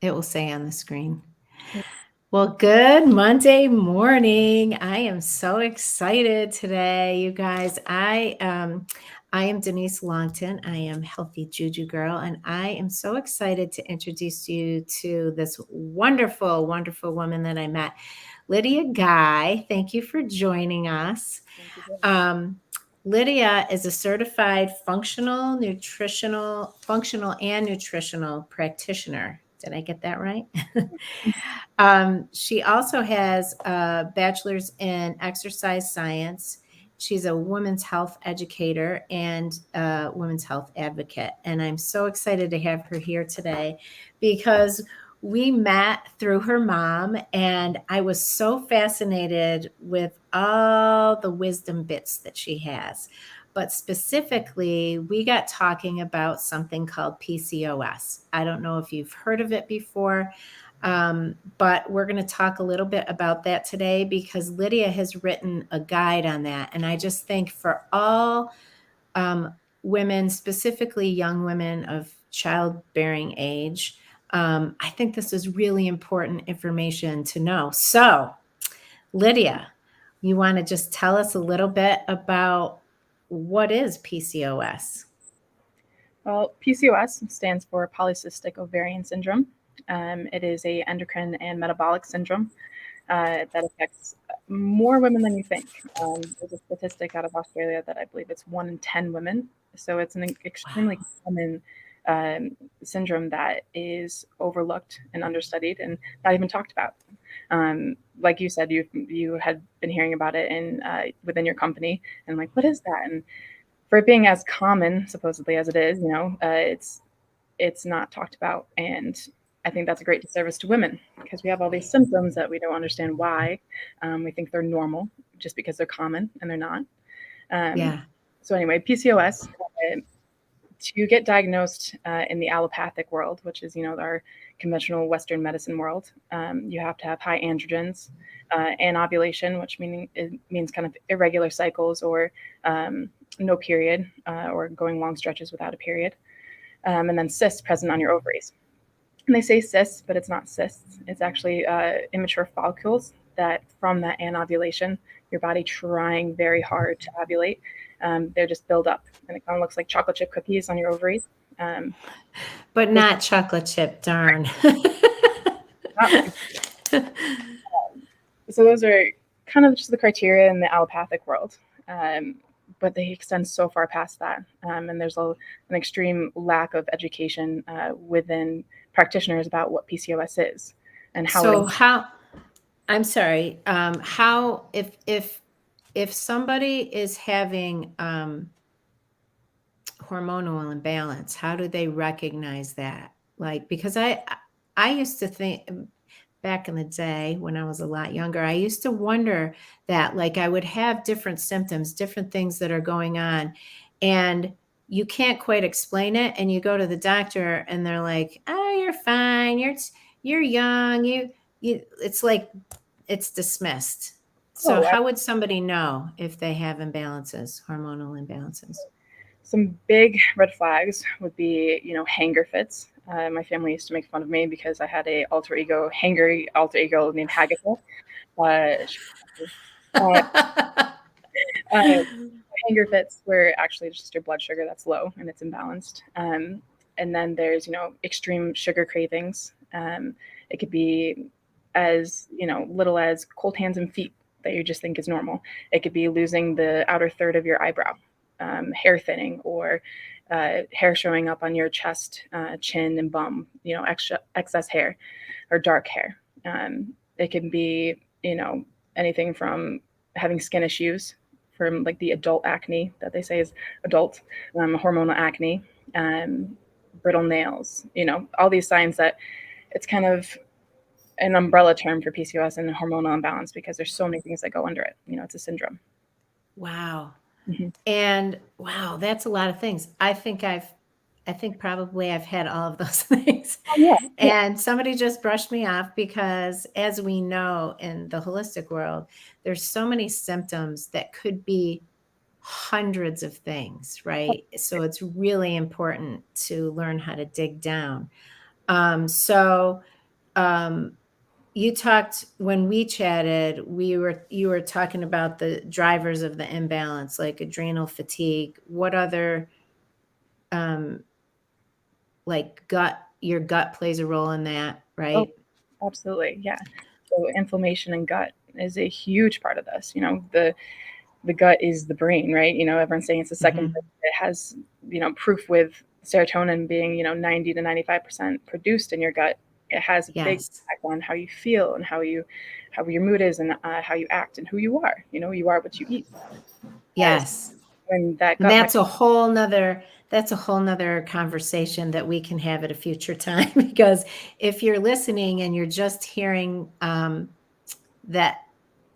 It will say on the screen. Well, good Monday morning. I am so excited today, you guys. I am Denise Longton. I am Healthy Juju Girl, and I am so excited to introduce you to this wonderful, wonderful woman that I met, Lydia Guy. Thank you for joining us. Thank you. Um, Lydia is a certified functional and nutritional practitioner. Did I get that right? She also has a bachelor's in exercise science. She's a women's health educator and a women's health advocate. And I'm so excited to have her here today because we met through her mom, and I was so fascinated with all the wisdom bits that she has. But specifically, we got talking about something called PCOS. I don't know if you've heard of it before, but we're going to talk a little bit about that today because Lydia has written a guide on that. And I just think for all women, specifically young women of childbearing age, I think this is really important information to know. So, Lydia, you want to just tell us a little bit about what is PCOS? Well, PCOS stands for polycystic ovarian syndrome. It is a endocrine and metabolic syndrome that affects more women than you think. There's a statistic out of Australia that I believe it's 1 in 10 women. So it's an extremely Wow. common syndrome that is overlooked and understudied and not even talked about. Like you said, you had been hearing about it in within your company, and like, what is that? And for it being as common supposedly as it is, it's not talked about, and I think that's a great disservice to women because we have all these symptoms that we don't understand why. We think they're normal just because they're common, and they're not. Um, Yeah. so anyway, PCOS, to get diagnosed in the allopathic world, which is our conventional Western medicine world, you have to have high androgens, and ovulation, which meaning it means kind of irregular cycles or no period, or going long stretches without a period, and then cysts present on your ovaries. And they say cysts, but it's not cysts. It's actually immature follicles that, from that anovulation, your body trying very hard to ovulate, they just build up, and it kind of looks like chocolate chip cookies on your ovaries. Um, But this not chocolate chip, darn. not So those are kind of just the criteria in the allopathic world. Um, but they extend so far past that. And there's an extreme lack of education within practitioners about what PCOS is and how it. So how, I'm sorry, how if somebody is having hormonal imbalance, how do they recognize that? Like, because I used to think back in the day when I was a lot younger, I used to wonder that, like, I would have different symptoms, different things that are going on, and you can't quite explain it. And you go to the doctor, and they're like, "Oh, you're fine. You're young. It's like it's dismissed." So, Oh, how would somebody know if they have imbalances, hormonal imbalances? some big red flags would be, hanger fits. My family used to make fun of me because I had a hangery alter ego named Hagatha. Uh, uh, Hanger fits where actually it's just your blood sugar that's low and it's imbalanced. And then there's, extreme sugar cravings. It could be as, little as cold hands and feet that you just think is normal. It could be losing the outer third of your eyebrow, hair thinning, or hair showing up on your chest, chin, and bum, excess hair or dark hair. It can be, anything from having skin issues, from like the adult acne that they say is adult, hormonal acne, um, brittle nails, all these signs that it's kind of an umbrella term for PCOS and hormonal imbalance because there's so many things that go under it. It's a syndrome. Wow. Mm-hmm. And wow, that's a lot of things. I think probably I've had all of those things. Oh, yeah, yeah. And somebody just brushed me off because, as we know in the holistic world, there's so many symptoms that could be hundreds of things, right? So it's really important to learn how to dig down. So you talked when we chatted, you were talking about the drivers of the imbalance, like adrenal fatigue. What other um like your gut plays a role in that, Oh, right? absolutely. Yeah. So inflammation and gut is a huge part of this. The gut is the brain, right? Everyone's saying it's the second brain. Hmm. It has, proof with serotonin being, 90 to 95% produced in your gut. It has a big Yes. impact on how you feel and how your mood is, and how you act and who you are. You are what you eat. So Yes. when that And gut might, that's a whole nother conversation that we can have at a future time because if you're listening and you're just hearing that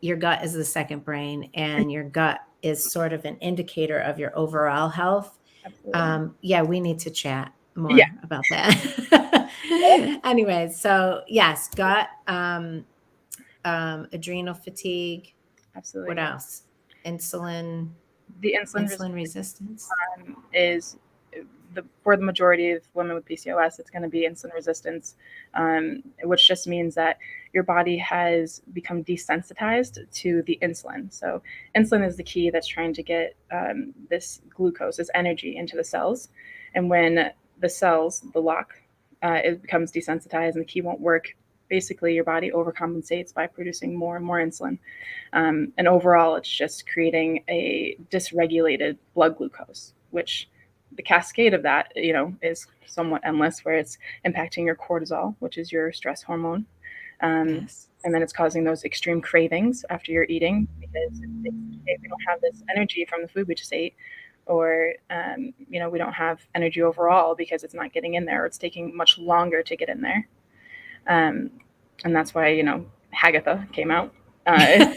your gut is the second brain and your gut is sort of an indicator of your overall health, absolutely, yeah, we need to chat yeah, more about that. Anyway, so yes, gut, adrenal fatigue. What absolutely, yeah. else? Insulin, The insulin insulin resistance. is for the majority of women with PCOS, it's going to be insulin resistance, which just means that your body has become desensitized to the insulin. So, insulin is the key that's trying to get this glucose, this energy, into the cells. And when the cells, the lock, it becomes desensitized and the key won't work, basically your body overcompensates by producing more and more insulin. And overall, it's just creating a dysregulated blood glucose, which the cascade of that, is somewhat endless, where it's impacting your cortisol, which is your stress hormone. Yes. And then it's causing those extreme cravings after you're eating because if we don't have this energy from the food we just ate, or we don't have energy overall because it's not getting in there, or it's taking much longer to get in there. Um, and that's why Hagatha came out. Uh,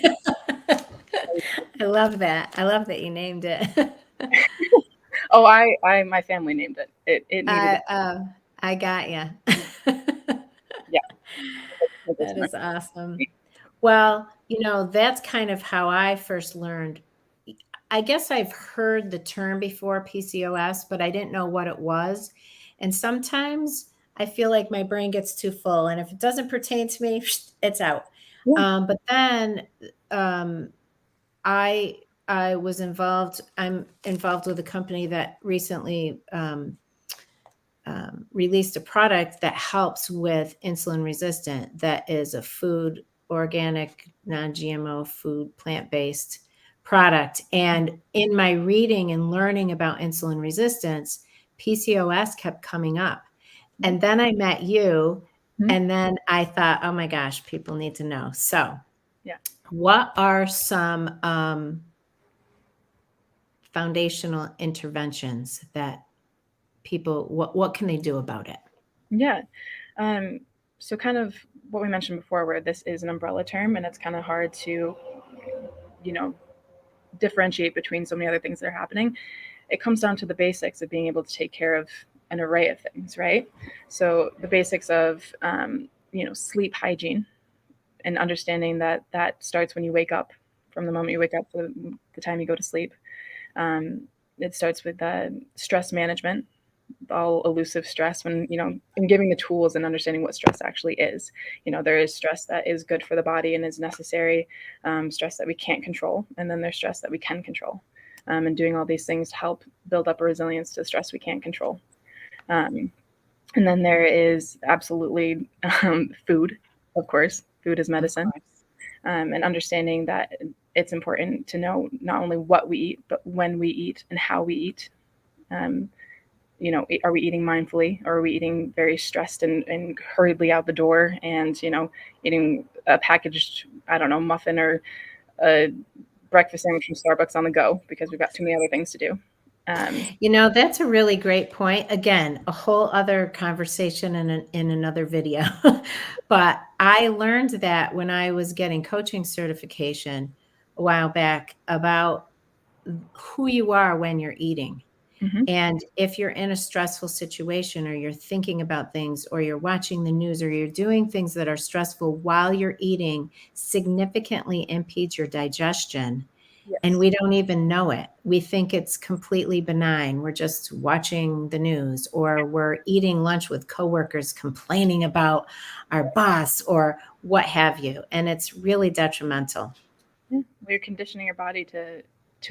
I love that. I love that you named it. oh, my family named it. It needed I it. I got you. Yeah, it That doesn't is awesome. Well, that's kind of how I first learned. I guess I've heard the term before, PCOS, but I didn't know what it was. And sometimes I feel like my brain gets too full, and if it doesn't pertain to me, it's out. Yeah. But then um, I I was involved. I'm involved with a company that recently released a product that helps with insulin resistant. That is a food, organic, non-GMO food, plant-based product. And in my reading and learning about insulin resistance, PCOS kept coming up. Yeah. And then I met you, Mhm. and then I thought, oh my gosh, people need to know. So, Yeah. what are some foundational interventions that people, what can they do about it? Yeah. Um, so kind of what we mentioned before, where this is an umbrella term and it's kind of hard to, you know, differentiate between so many other things that are happening. It comes down to the basics of being able to take care of an array of things, right? So the basics of, sleep hygiene, and understanding that that starts when you wake up, from the moment you wake up to the time you go to sleep. Um, it starts with stress management, all elusive stress, when and giving the tools and understanding what stress actually is. There is stress that is good for the body and is necessary, stress that we can't control, and then there's stress that we can control, and doing all these things to help build up a resilience to stress we can't control. um, and then there is absolutely food. Of course, food is Of medicine. course. And understanding that it's important to know not only what we eat, but when we eat and how we eat. um, are we eating mindfully, or are we eating very stressed and hurriedly out the door, and eating a packaged, I don't know, muffin or a breakfast sandwich from Starbucks on the go because we've got too many other things to do. That's a really great point. Again, a whole other conversation in another video. But I learned that when I was getting coaching certification a while back about who you are when you're eating. Mhm. And if you're in a stressful situation, or you're thinking about things, or you're watching the news, or you're doing things that are stressful while you're eating, significantly impedes your digestion. and Yes. we don't even know it. We think it's completely benign. We're just watching the news, or we're eating lunch with coworkers complaining about our boss or what have you. And it's really detrimental. Yeah. We're conditioning your body to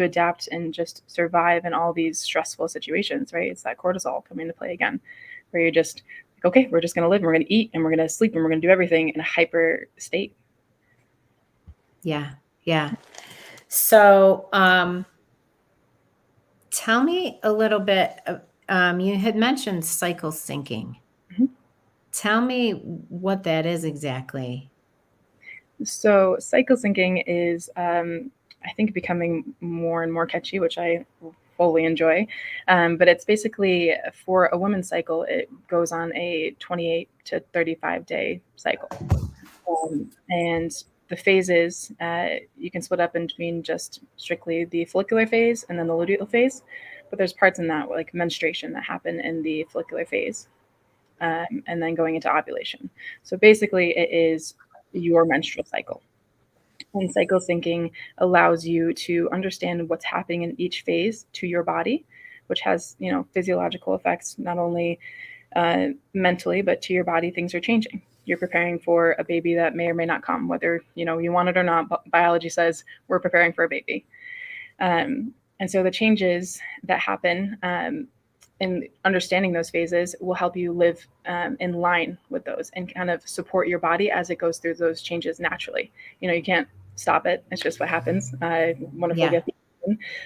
adapt and just survive in all these stressful situations, right? It's that cortisol coming into play again, where you're just like, okay, we're just gonna live and we're gonna eat and we're gonna sleep and we're gonna do everything in a hyper state. Yeah. Yeah. So, tell me a little bit. You had mentioned cycle syncing. Mhm. Tell me what that is exactly. So cycle syncing is, I think, becoming more and more catchy, which I fully enjoy. But it's basically for a woman's cycle, it goes on a 28 to 35-day cycle. And the phases, you can split up in between just strictly the follicular phase and then the luteal phase. But there's parts in that, like menstruation, that happen in the follicular phase, and then going into ovulation. So basically, it is your menstrual cycle. And cycle syncing allows you to understand what's happening in each phase to your body, which has, physiological effects, not only mentally, but to your body. Things are changing. You're preparing for a baby that may or may not come, whether you want it or not. Biology says we're preparing for a baby. And so the changes that happen, in understanding those phases will help you live, in line with those and kind of support your body as it goes through those changes naturally. You can't stop it. It's just what happens. Wonderful Yeah. gift.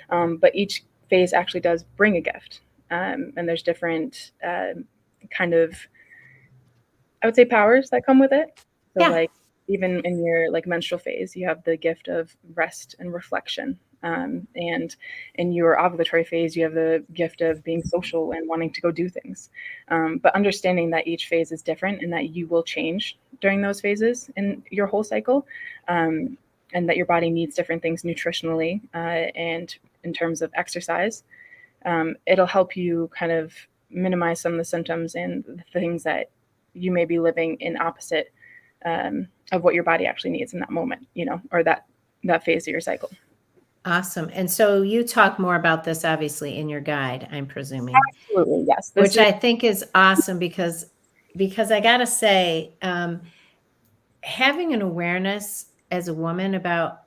But each phase actually does bring a gift. And there's different, kind of, I would say, powers that come with it. So Yeah. like even in your like menstrual phase, you have the gift of rest and reflection. And in your ovulatory phase, you have the gift of being social and wanting to go do things. But understanding that each phase is different and that you will change during those phases in your whole cycle, and that your body needs different things nutritionally, and in terms of exercise, it'll help you kind of minimize some of the symptoms and the things that you may be living in opposite, of what your body actually needs in that moment, or that phase of your cycle. Awesome. And so you talk more about this obviously in your guide, I'm presuming, Absolutely, yes. This which is I think is awesome because I got to say, having an awareness as a woman about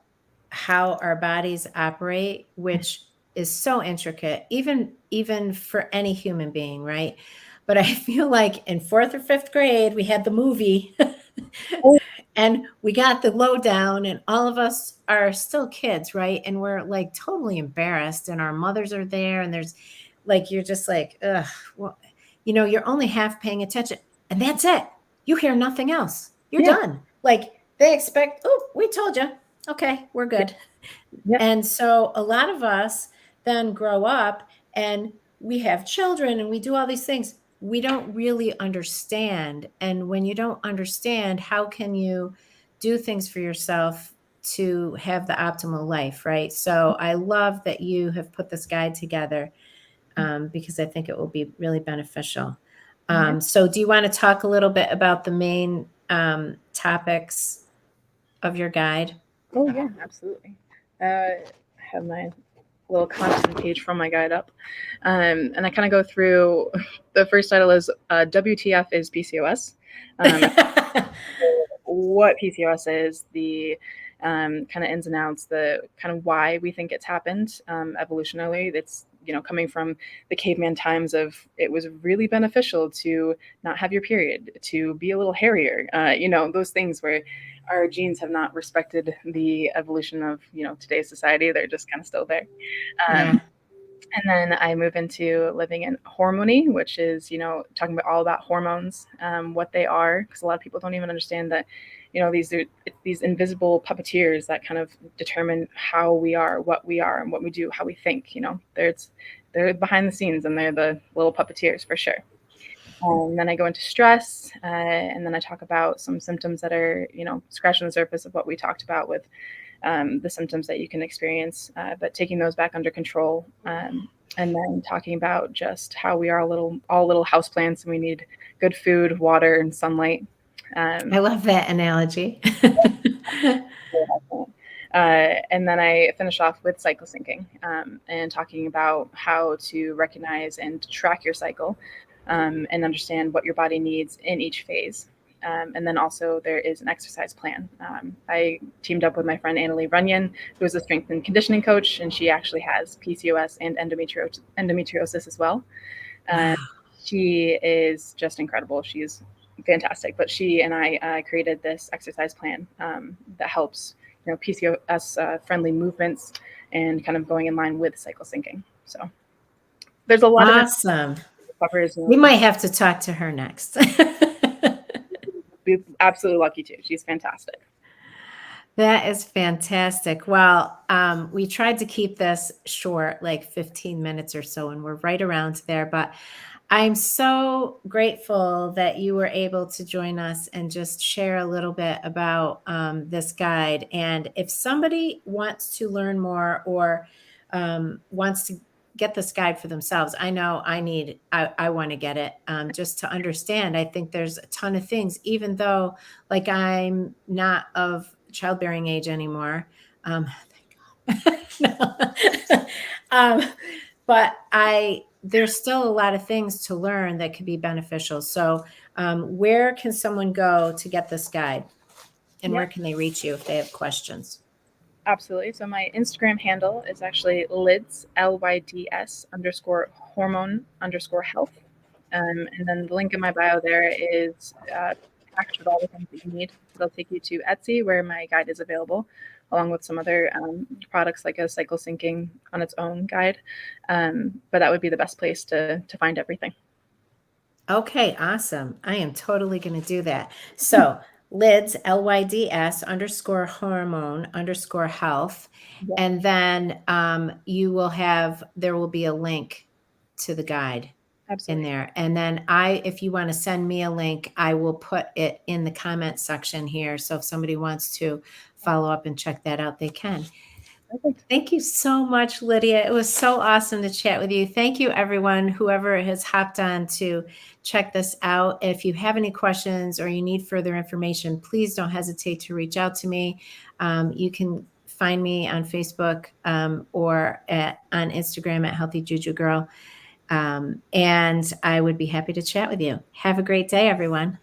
how our bodies operate, which is so intricate, even for any human being, right? But I feel like in fourth or fifth grade, we had the movie and we got the lowdown, and all of us are still kids, right? And we're like totally embarrassed, and our mothers are there, and there's like, you're just like, ugh, well, you're only half paying attention, and that's it. You hear nothing else. You're yeah, done. Like they expect, oh, we told you. Okay, we're yeah, good. yeah. And so a lot of us then grow up and we have children and we do all these things. We don't really understand. And when you don't understand, how can you do things for yourself to have the optimal life, right? So I love that you have put this guide together, because I think it will be really beneficial. Yeah. So do you want to talk a little bit about the main topics of your guide? Oh yeah, absolutely. I have my little content page from my guide up, and I kind of go through. The first title is, WTF is PCOS. And what PCOS is, the, kind of ins and outs, the kind of why we think it's happened, evolutionarily. It's coming from the caveman times of it was really beneficial to not have your period, to be a little hairier, those things where our genes have not respected the evolution of today's society. They're just kind of still there. Yeah. Um, and then I move into living in harmony, which is, talking about all about hormones, what they are, because a lot of people don't even understand that, these are these invisible puppeteers that kind of determine how we are, and what we do, how we think. They're behind the scenes and they're the little puppeteers for sure. And then I go into stress, and then I talk about some symptoms that are, scratching the surface of what we talked about with, the symptoms that you can experience, but taking those back under control. And then talking about just how we are all little house plants, and we need good food, water, and sunlight. I Um, love that analogy. And then I finish off with cycle syncing and talking about how to recognize and track your cycle and understand what your body needs in each phase. And then also there is an exercise plan. I teamed up with my friend Annalie Runyon, who is a strength and conditioning coach, and she actually has PCOS and endometriosis as well. Wow. She is just incredible. She's fantastic. But she and I created this exercise plan that helps, PCOS friendly movements and kind of going in line with cycle syncing. So there's a lot of Awesome. covers. We might have to talk to her next. Be absolutely lucky too. She's fantastic. That is fantastic. Well, we tried to keep this short, like 15 minutes or so, and we're right around there. But I'm so grateful that you were able to join us and just share a little bit about this guide. And if somebody wants to learn more or wants to get this guide for themselves, I know I want to get it just to understand. I think there's a ton of things, even though like I'm not of childbearing age anymore. Thank God. No. But there's still a lot of things to learn that could be beneficial. So where can someone go to get this guide? And where can they reach you if they have questions? Absolutely. So my Instagram handle is actually lids, LYDS _hormone_health. And then the link in my bio there is packed with all the things that you need. It'll take you to Etsy, where my guide is available, along with some other products like a cycle syncing on its own guide. But that would be the best place to find everything. Okay, awesome. I am totally going to do that. So lids, LYDS _hormone_health. Yeah. And then there will be a link to the guide. Absolutely. In there. And then if you want to send me a link, I will put it in the comment section here. So if somebody wants to follow up and check that out, they can. Perfect. Thank you so much, Lydia. It was so awesome to chat with you. Thank you, everyone, whoever has hopped on to check this out. If you have any questions or you need further information, please don't hesitate to reach out to me. You can find me on Facebook or on Instagram at Healthy Juju Girl. And I would be happy to chat with you. Have a great day, everyone.